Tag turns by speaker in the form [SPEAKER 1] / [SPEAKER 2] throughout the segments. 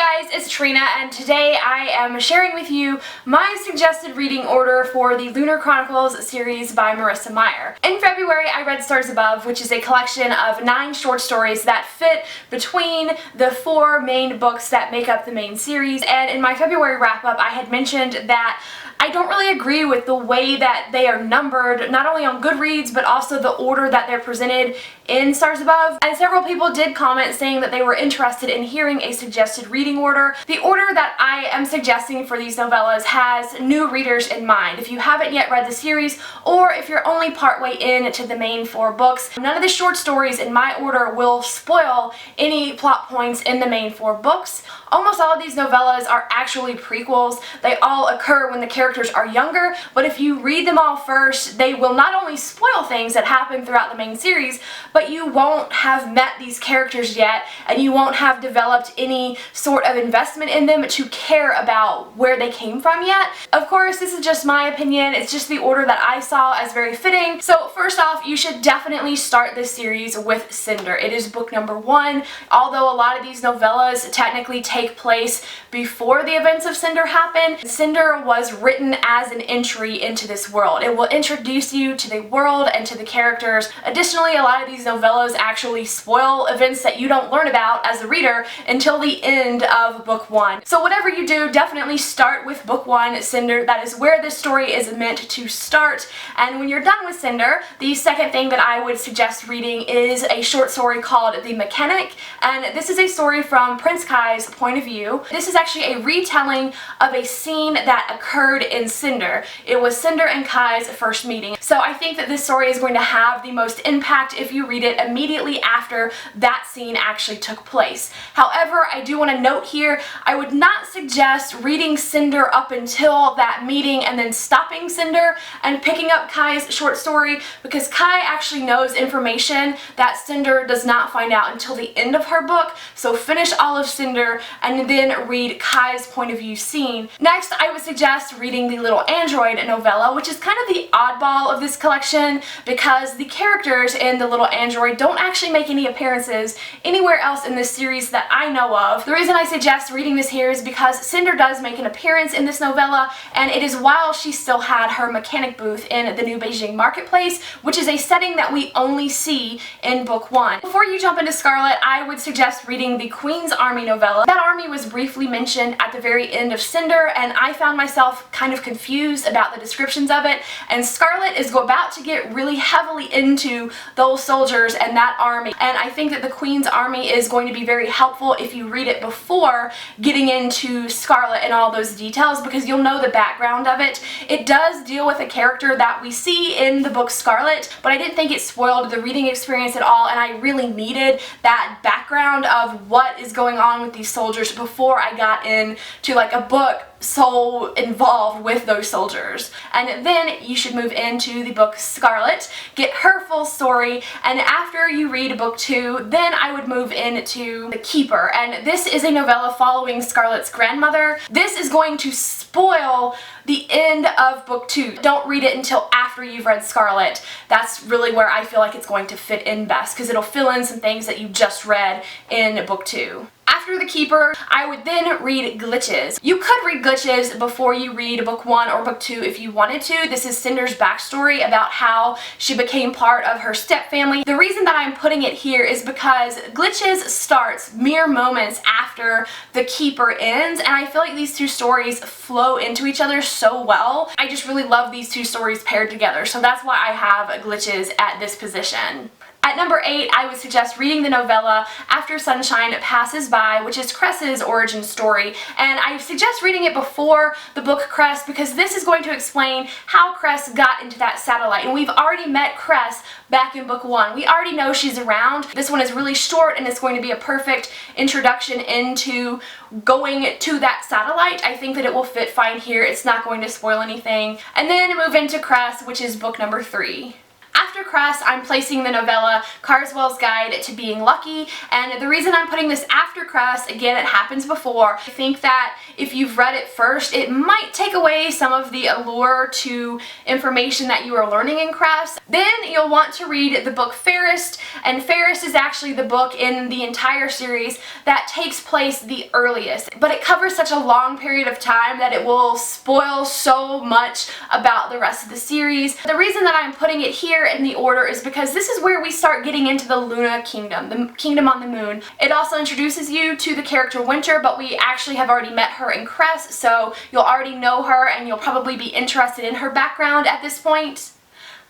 [SPEAKER 1] guys, it's Trina, and today I am sharing with you my suggested reading order for the Lunar Chronicles series by Marissa Meyer. In February, I read Stars Above, which is a collection of 9 short stories that fit between the 4 main books that make up the main series, and in my February wrap-up I had mentioned that I don't really agree with the way that they are numbered, not only on Goodreads, but also the order that they're presented in Stars Above. And several people did comment saying that they were interested in hearing a suggested reading order. The order that I am suggesting for these novellas has new readers in mind. If you haven't yet read the series, or if you're only partway in to the main 4 books, none of the short stories in my order will spoil any plot points in the main 4 books. Almost all of these novellas are actually prequels. They all occur when the characters are younger, but if you read them all first, they will not only spoil things that happen throughout the main series, but you won't have met these characters yet, and you won't have developed any sort of investment in them to care about where they came from yet. Of course, this is just my opinion. It's just the order that I saw as very fitting. So first off, you should definitely start this series with Cinder. It is book number 1. Although a lot of these novellas technically take place before the events of Cinder happen, Cinder was written as an entry into this world. It will introduce you to the world and to the characters. Additionally, a lot of these novellas actually spoil events that you don't learn about as a reader until the end of book 1. So whatever you do, definitely start with book 1, Cinder. That is where this story is meant to start. And when you're done with Cinder, the second thing that I would suggest reading is a short story called The Mechanic. And this is a story from Prince Kai's point of view. This is actually a retelling of a scene that occurred in Cinder. It was Cinder and Kai's first meeting. So I think that this story is going to have the most impact if you read it immediately after that scene actually took place. However, I do want to note here, I would not suggest reading Cinder up until that meeting and then stopping Cinder and picking up Kai's short story, because Kai actually knows information that Cinder does not find out until the end of her book. So finish all of Cinder and then read Kai's point of view scene. Next, I would suggest reading the Little Android novella, which is kind of the oddball of this collection because the characters in the Little Android don't actually make any appearances anywhere else in this series that I know of. The reason I suggest reading this here is because Cinder does make an appearance in this novella, and it is while she still had her mechanic booth in the New Beijing Marketplace, which is a setting that we only see in book 1. Before you jump into Scarlet, I would suggest reading the Queen's Army novella. That army was briefly mentioned at the very end of Cinder, and I found myself kind of confused about the descriptions of it, and Scarlet is about to get really heavily into those soldiers and that army, and I think that the Queen's Army is going to be very helpful if you read it before getting into Scarlet and all those details, because you'll know the background of it. It does deal with a character that we see in the book Scarlet, but I didn't think it spoiled the reading experience at all, and I really needed that background of what is going on with these soldiers before I got into like a book so involved with those soldiers. And then you should move into the book Scarlet, get her full story, and after you read book 2, then I would move into The Keeper. And this is a novella following Scarlet's grandmother. This is going to spoil the end of book 2. Don't read it until after you've read Scarlet. That's really where I feel like it's going to fit in best, because it'll fill in some things that you just read in book 2. After The Keeper, I would then read Glitches. You could read Glitches before you read book 1 or book 2 if you wanted to. This is Cinder's backstory about how she became part of her stepfamily. The reason that I'm putting it here is because Glitches starts mere moments after The Keeper ends, and I feel like these 2 stories flow into each other so well. I just really love these 2 stories paired together, so that's why I have Glitches at this position. At number 8, I would suggest reading the novella After Sunshine Passes By, which is Cress's origin story, and I suggest reading it before the book Cress because this is going to explain how Cress got into that satellite, and we've already met Cress back in book 1. We already know she's around. This one is really short and it's going to be a perfect introduction into going to that satellite. I think that it will fit fine here. It's not going to spoil anything. And then move into Cress, which is book number 3. After Cress, I'm placing the novella Carswell's Guide to Being Lucky, and the reason I'm putting this after Cress, again, it happens before. I think that if you've read it first, it might take away some of the allure to information that you are learning in Cress. Then you'll want to read the book Fairest, and Fairest is actually the book in the entire series that takes place the earliest, but it covers such a long period of time that it will spoil so much about the rest of the series. The reason that I'm putting it here in the order is because this is where we start getting into the Luna Kingdom, the kingdom on the moon. It also introduces you to the character Winter, but we actually have already met her in Cress, so you'll already know her and you'll probably be interested in her background at this point.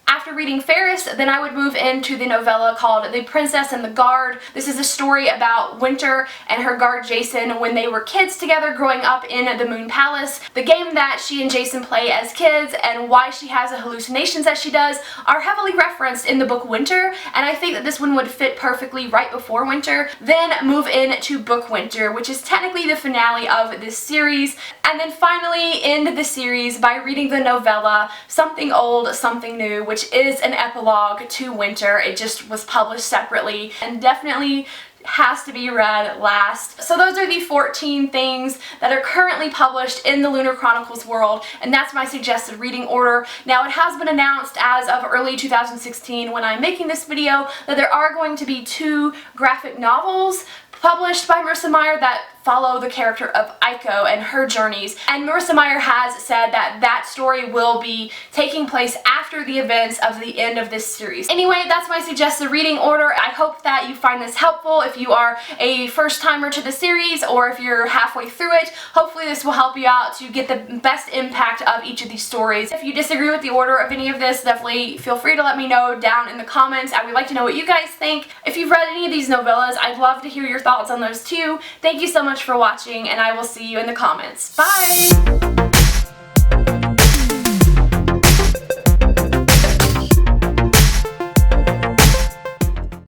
[SPEAKER 1] After reading Fairest, then I would move into the novella called The Princess and the Guard. This is a story about Winter and her guard Jason when they were kids together growing up in the Moon Palace. The game that she and Jason play as kids and why she has the hallucinations that she does are heavily referenced in the book Winter, and I think that this one would fit perfectly right before Winter. Then move into book Winter, which is technically the finale of this series, and then finally end the series by reading the novella Something Old, Something New, which is an epilogue to Winter. It just was published separately and definitely has to be read last. So those are the 14 things that are currently published in the Lunar Chronicles world, and that's my suggested reading order. Now, it has been announced as of early 2016 when I'm making this video that there are going to be 2 graphic novels published by Marissa Meyer that follow the character of Aiko and her journeys, and Marissa Meyer has said that that story will be taking place after the events of the end of this series. Anyway, that's my suggested reading order. I hope that you find this helpful if you are a first timer to the series or if you're halfway through it. Hopefully this will help you out to get the best impact of each of these stories. If you disagree with the order of any of this, definitely feel free to let me know down in the comments. I would like to know what you guys think. If you've read any of these novellas, I'd love to hear your thoughts on those too. Thank you so much for watching, and I will see you in the comments. Bye!